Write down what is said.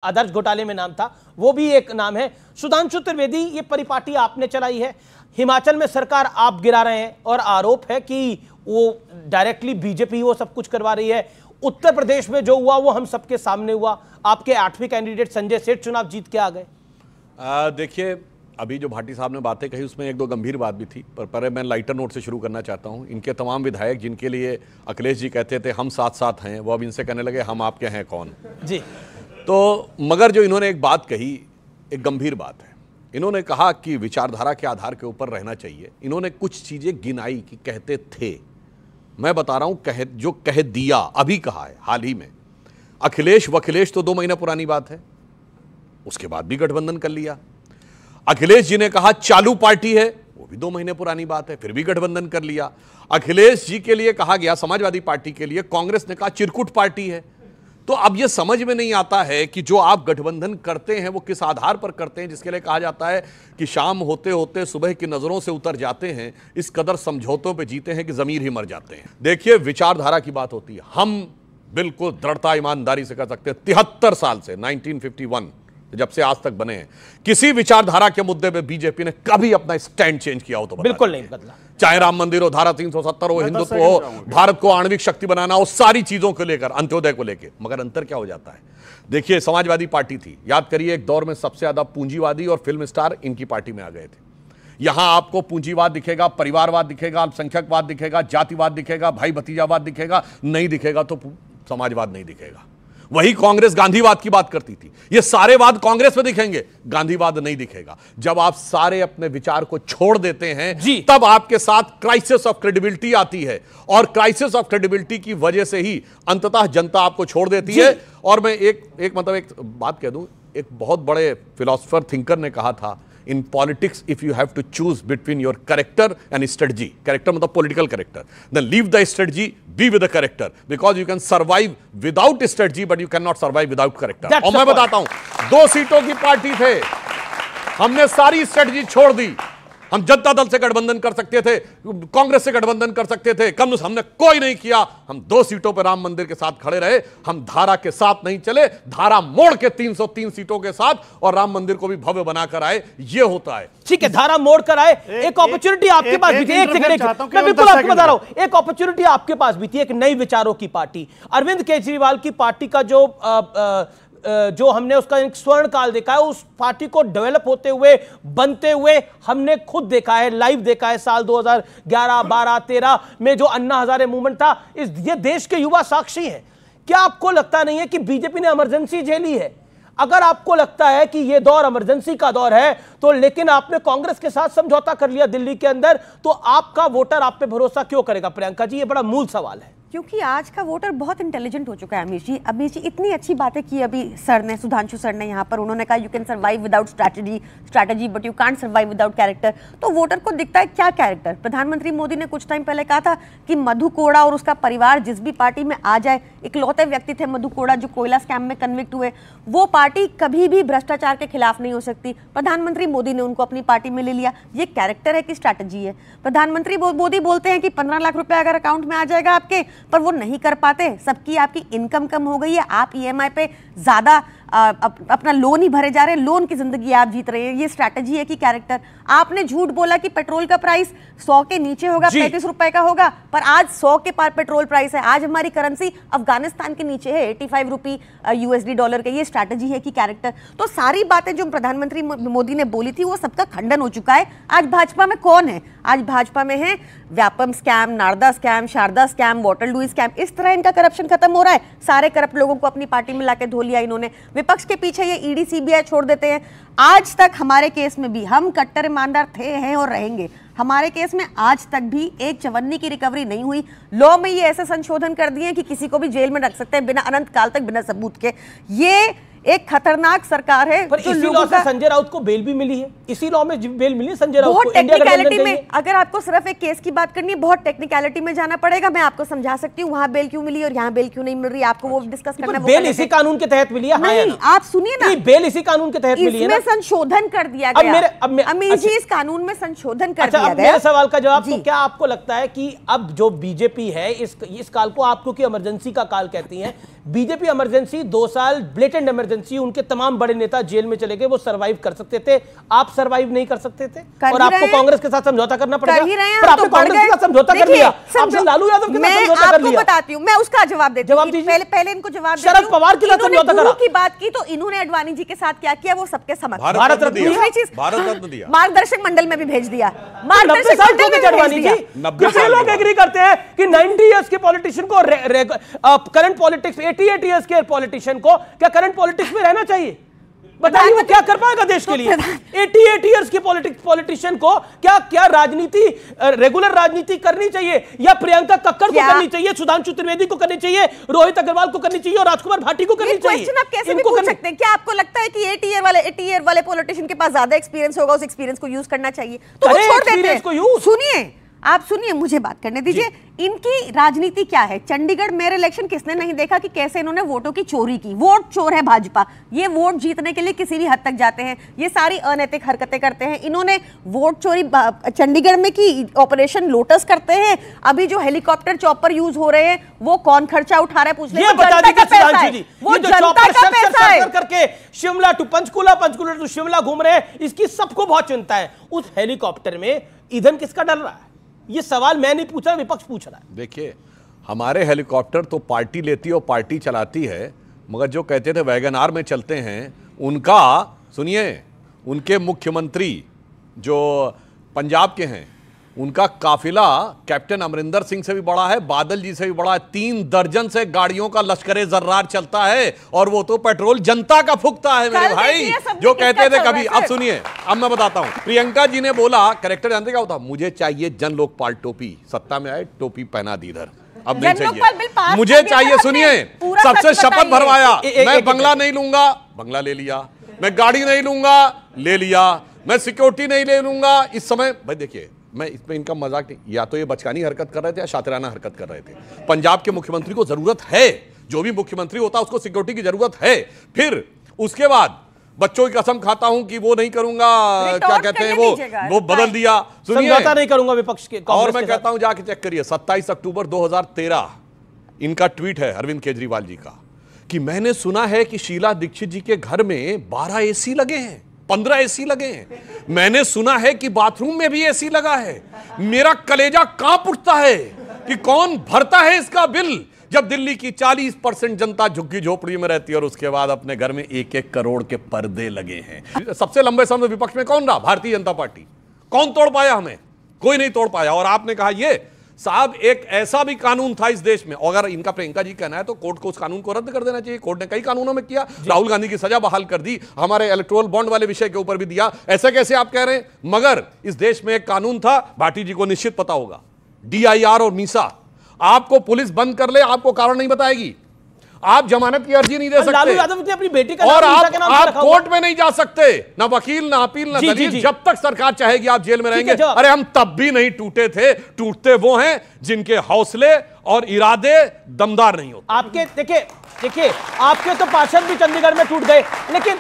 आदर्श घोटाले में नाम था, वो भी एक नाम है। सुधांशु त्रिवेदी, ये परिपाटी आपने चलाई है, हिमाचल में सरकार आप गिरा रहे हैं और आरोप है कि वो डायरेक्टली बीजेपी वो सब कुछ करवा रही है। उत्तर प्रदेश में जो हुआ वो हम सबके सामने हुआ, आपके 8वें कैंडिडेट संजय सेठ चुनाव जीत के आ गए। देखिए, अभी जो भाटी साहब ने बातें कही उसमें एक दो गंभीर बात भी थी, पर मैं लाइटर नोट से शुरू करना चाहता हूं। इनके तमाम विधायक जिनके लिए अखिलेश जी कहते थे हम साथ साथ हैं, वो अब इनसे कहने लगे हम आपके हैं कौन जी। तो मगर जो इन्होंने एक बात कही, एक गंभीर बात है। इन्होंने कहा कि विचारधारा के आधार के ऊपर रहना चाहिए। इन्होंने कुछ चीजें गिनाई कि कहते थे, मैं बता रहा हूं जो कह दिया, अभी कहा है हाल ही में। अखिलेश वखिलेश तो 2 महीना पुरानी बात है, उसके बाद भी गठबंधन कर लिया। अखिलेश जी ने कहा चालू पार्टी है, वो भी 2 महीने पुरानी बात है, फिर भी गठबंधन कर लिया। अखिलेश जी के लिए कहा गया समाजवादी पार्टी के लिए, कांग्रेस ने कहा चिरकुट पार्टी है। तो अब यह समझ में नहीं आता है कि जो आप गठबंधन करते हैं वो किस आधार पर करते हैं, जिसके लिए कहा जाता है कि शाम होते होते सुबह की नजरों से उतर जाते हैं, इस कदर समझौतों पे जीते हैं कि जमीर ही मर जाते हैं। देखिए, विचारधारा की बात होती है, हम बिल्कुल दृढ़ता ईमानदारी से कर सकते हैं 73 साल से 1951 जब से आज तक बने हैं, किसी विचारधारा के मुद्दे पे बीजेपी ने कभी अपना स्टैंड चेंज किया हो तो बिल्कुल नहीं बदला। चाहे राम मंदिर हो, धारा 370 हो, हिंदुत्व हो, भारत को आणविक शक्ति बनाना हो, सारी चीजों को लेकर, अंत्योदय को लेकर। मगर अंतर क्या हो जाता है? देखिए, समाजवादी पार्टी थी, याद करिए, एक दौर में सबसे ज्यादा पूंजीवादी और फिल्म स्टार इनकी पार्टी में आ गए थे। यहां आपको पूंजीवाद दिखेगा, परिवारवाद दिखेगा, अल्पसंख्यकवाद दिखेगा, जातिवाद दिखेगा, भाई भतीजावाद दिखेगा, नहीं दिखेगा तो समाजवाद नहीं दिखेगा। वही कांग्रेस गांधीवाद की बात करती थी, ये सारे वाद कांग्रेस में दिखेंगे, गांधीवाद नहीं दिखेगा। जब आप सारे अपने विचार को छोड़ देते हैं तब आपके साथ क्राइसिस ऑफ क्रेडिबिलिटी आती है, और क्राइसिस ऑफ क्रेडिबिलिटी की वजह से ही अंततः जनता आपको छोड़ देती है। और मैं एक बात कह दूं, एक बहुत बड़े फिलोसोफर थिंकर ने कहा था, in politics if you have to choose between your character and strategy, character मतलब political character, then leave the strategy, be with the character, because you can survive without strategy but you cannot survive without character। और मैं बताता हूं, 2 सीटों की party थे, हमने सारी स्ट्रेटजी छोड़ दी। हम जनता दल से गठबंधन कर सकते थे, कांग्रेस से गठबंधन कर सकते थे, कम्युनिस्ट हमने कोई नहीं किया। हम 2 सीटों पर राम मंदिर के साथ खड़े रहे, हम धारा के साथ नहीं चले, धारा मोड़ के 303 सीटों के साथ और राम मंदिर को भी भव्य बनाकर आए। ये होता है, ठीक है, धारा मोड़ कर आए। एक अपॉर्चुनिटी आपके पास भी थी, एक सेकंड, मैं बिल्कुल आपको बता रहा हूं, एक अपॉर्चुनिटी आपके पास भी थी, एक नई विचारों की पार्टी, अरविंद केजरीवाल की पार्टी का जो हमने उसका एक स्वर्ण काल देखा है, उस पार्टी को डेवलप होते हुए, बनते हुए हमने खुद देखा है, लाइव देखा है। साल 2011, 12, 13 में जो अन्ना हजारे मूवमेंट था, ये देश के युवा साक्षी हैं। क्या आपको लगता नहीं है कि बीजेपी ने इमरजेंसी झेली है? अगर आपको लगता है कि यह दौर इमरजेंसी का दौर है, तो लेकिन आपने कांग्रेस के साथ समझौता कर लिया दिल्ली के अंदर, तो आपका वोटर आप पे भरोसा क्यों करेगा? प्रियंका जी, ये बड़ा मूल सवाल है। क्योंकि आज का वोटर बहुत इंटेलिजेंट हो चुका है। अमीश जी इतनी अच्छी बातें की अभी सर ने, सुधांशु सर ने यहाँ पर, उन्होंने कहा you can survive without strategy but you can't survive without character. तो वोटर को दिखता है क्या कैरेक्टर? प्रधानमंत्री मोदी ने कुछ टाइम पहले कहा था कि मधु कोड़ा और उसका परिवार जिस भी पार्टी में आ जाए, इकलौते व्यक्ति थे मधु कोड़ा जो कोयला स्कैम में कन्विक्ट हुए, वो पार्टी कभी भी भ्रष्टाचार के खिलाफ नहीं हो सकती। प्रधानमंत्री मोदी ने उनको अपनी पार्टी में ले लिया। ये कैरेक्टर है कि स्ट्रैटेजी है? प्रधानमंत्री मोदी बोलते हैं कि 15 लाख रुपए अगर अकाउंट में आ जाएगा आपके, पर वो नहीं कर पाते। सबकी आपकी इनकम कम हो गई है, आप ईएमआई पे ज्यादा अपना लोन ही भरे जा रहे हैं, लोन की जिंदगी आप जीत रहे हैं। ये स्ट्रैटेजी है कि कैरेक्टर? आपने झूठ बोला कि पेट्रोल का प्राइस 100 के नीचे होगा, 35 रुपए का होगा, पर आज 100 के पार पेट्रोल प्राइस है। आज हमारी करेंसी अफगानिस्तान के नीचे है, 85 रुपी USD डॉलर के। ये स्ट्रैटेजी है कि कैरेक्टर? तो सारी बातें जो प्रधानमंत्री मोदी ने बोली थी वो सबका खंडन हो चुका है। आज भाजपा में कौन है? आज भाजपा में है Vyapam scam, Narada scam, Sharada scam, Waterloo scam. इस तरह इनका करप्शन खत्म हो रहा है। सारे करप्ट लोगों को अपनी पार्टी में लाके धो लिया इन्होंने। विपक्ष के पीछे ये ईडी सीबीआई छोड़ देते हैं। आज तक हमारे केस में भी हम कट्टर ईमानदार थे, हैं और रहेंगे। हमारे केस में आज तक भी एक चवन्नी की रिकवरी नहीं हुई। लॉ में ये ऐसे संशोधन कर दिए कि किसी को भी जेल में रख सकते हैं बिना, अनंत काल तक बिना सबूत के। ये एक खतरनाक सरकार है। पर इसी लॉ से संजय राउत को बेल भी मिली है, इसी लॉ में बेल मिली संजय राउत को। बहुत टेक्निकलिटी में, अगर आपको सिर्फ एक केस की बात करनी है, बहुत टेक्निकलिटी में जाना पड़ेगा। मैं आपको समझा सकती हूँ वहां बेल क्यों मिली और यहाँ बेल क्यों नहीं मिल रही, आपको वो डिस्कस करना है। बेल इसी कानून के तहत मिली है? नहीं, आप सुनिए ना, बेल इसी कानून के तहत मिली है ना? इसमें संशोधन कर दिया गया। अमीर जी, इस कानून में संशोधन कर दिया गया। मेरे सवाल का जवाब, तो क्या आपको लगता है कि अब जो बीजेपी है, इस काल को आप क्योंकि इमरजेंसी का काल कहती हैं, बीजेपी इमरजेंसी 2 साल ब्लेटेंट इमरजेंसी इमरजेंसी, उनके तमाम बड़े नेता जेल में चले गए, वो सरवाइव कर सकते थे, आप सरवाइव नहीं कर सकते थे और आपको कांग्रेस के साथ समझौता करना पड़ेगा। पर आपने कांग्रेस के साथ समझौता कर लिया, आपने लालू यादव के साथ समझौता कर लिया। बताती हूं, मैं उसका जवाब देती हूं, पहले इनको जवाब देती हूं। शरद पवार के साथ समझौता करा की बात की तो इन्होंने अडवाणी जी के साथ क्या किया वो सबके समक्ष, भारत रत्न दिया, मार्गदर्शक मंडल में भी भेज दिया। मार्गदर्शक मंडल में अडवाणी जी, कुछ लोग एग्री करते हैं कि 90 इयर्स के पॉलिटिशियन को करंट पॉलिटिक्स, 88 इयर्स के पॉलिटिशियन को क्या करंट पॉलिटिक्स में रहना चाहिए? बताइए वो क्या कर पाएगा देश के लिए? 88 इयर्स के पॉलिटिशियन को क्या राजनीति, रेगुलर राजनीति करनी चाहिए या प्रियंका कक्कड़ को करनी चाहिए, सुधांशु त्रिवेदी को करनी चाहिए, रोहित अग्रवाल को करनी चाहिए और राजकुमार भाटी को करनी चाहिए? क्वेश्चन आप कैसे भी पूछ सकते हैं? क्या आपको लगता है कि 80 ईयर वाले पॉलिटिशियन के पास ज्यादा एक्सपीरियंस होगा, उस एक्सपीरियंस को यूज करना चाहिए? तो वो छोड़ देते हैं। सुनिए, आप सुनिए, मुझे बात करने दीजिए। इनकी राजनीति क्या है? चंडीगढ़ मेयर इलेक्शन किसने नहीं देखा कि कैसे इन्होंने वोटों की चोरी की? वोट चोर है भाजपा, ये वोट जीतने के लिए किसी भी हद तक जाते हैं, ये सारी अनैतिक हरकतें करते हैं। इन्होंने वोट चोरी चंडीगढ़ में की, ऑपरेशन लोटस करते हैं। अभी जो हेलीकॉप्टर चॉपर यूज हो रहे हैं वो कौन खर्चा उठा रहा है? पूछ ले, जनता का पैसा है, वो जनता का पैसा है। करके शिमला टू पंचकुला, पंचकुला टू शिमला घूम रहे हैं, इसकी सबको बहुत चिंता है। उस हेलीकॉप्टर में ईंधन किसका डल रहा है? ये सवाल मैं नहीं पूछ रहा, विपक्ष पूछ रहा है। देखिए, हमारे हेलीकॉप्टर तो पार्टी लेती है और पार्टी चलाती है, मगर जो कहते थे वैगन आर में चलते हैं, उनका सुनिए, उनके मुख्यमंत्री जो पंजाब के हैं, उनका काफिला कैप्टन अमरिंदर सिंह से भी बड़ा है, बादल जी से भी बड़ा है। 3 दर्जन से गाड़ियों का लश्करे जर्रार चलता है और वो तो पेट्रोल जनता का फूकता है मेरे भाई। जो कहते थे कभी, अब सुनिए, अब मैं बताता हूं। प्रियंका जी ने बोला, कैरेक्टर जानते क्या होता? मुझे चाहिए जन लोकपाल टोपी, सत्ता में आए टोपी पहना दी इधर, अब नहीं चाहिए मुझे चाहिए। सुनिए, सबसे शपथ भरवाया, मैं बंगला नहीं लूंगा, बंगला ले लिया, मैं गाड़ी नहीं लूंगा, ले लिया, मैं सिक्योरिटी नहीं ले लूंगा। इस समय भाई देखिए, मैं इसमें इनका मजाक नहीं, या तो ये बचकानी हरकत कर रहे थे या शातिराना हरकत कर रहे थे। पंजाब के मुख्यमंत्री को जरूरत है, जो भी मुख्यमंत्री होता है उसको सिक्योरिटी की जरूरत है। फिर उसके बाद बच्चों की कसम खाता हूं कि वो नहीं करूंगा, क्या कहते हैं वो बदल दिया। समझौता नहीं करूंगा विपक्ष के। और मैं कहता हूं जाके चेक करिए, 27 अक्टूबर 2013 इनका ट्वीट है अरविंद केजरीवाल जी का, कि मैंने सुना है कि शीला दीक्षित जी के घर में 12 एसी लगे हैं, 15 एसी लगे हैं। मैंने सुना है कि बाथरूम में भी एसी लगा है। मेरा कलेजा कांप उठता है कि कौन भरता है इसका बिल, जब दिल्ली की 40% जनता झुग्गी झोपड़ी में रहती है और उसके बाद अपने घर में 1-1 करोड़ के पर्दे लगे हैं। सबसे लंबे समय विपक्ष में कौन रहा? भारतीय जनता पार्टी। कौन तोड़ पाया हमें? कोई नहीं तोड़ पाया। और आपने कहा ये साहब, एक ऐसा भी कानून था इस देश में, अगर इनका प्रियंका जी कहना है तो कोर्ट को उस कानून को रद्द कर देना चाहिए। कोर्ट ने कई कानूनों में किया, राहुल गांधी की सजा बहाल कर दी, हमारे इलेक्टोरल बॉन्ड वाले विषय के ऊपर भी दिया। ऐसे कैसे आप कह रहे हैं? मगर इस देश में एक कानून था, भाटी जी को निश्चित पता होगा, DIR और मीसा। आपको पुलिस बंद कर ले, आपको कारण नहीं बताएगी, आप जमानत की अर्जी नहीं दे सकते, लालू यादव ने अपनी बेटी का और आप कोर्ट में नहीं जा सकते, ना वकील, ना अपील, ना दलील। जब तक सरकार चाहेगी आप जेल में रहेंगे। अरे हम तब भी नहीं टूटे थे, टूटते वो हैं जिनके हौसले और इरादे दमदार नहीं होते। आपके देखिए आपके तो पार्षद भी चंडीगढ़ में टूट गए, लेकिन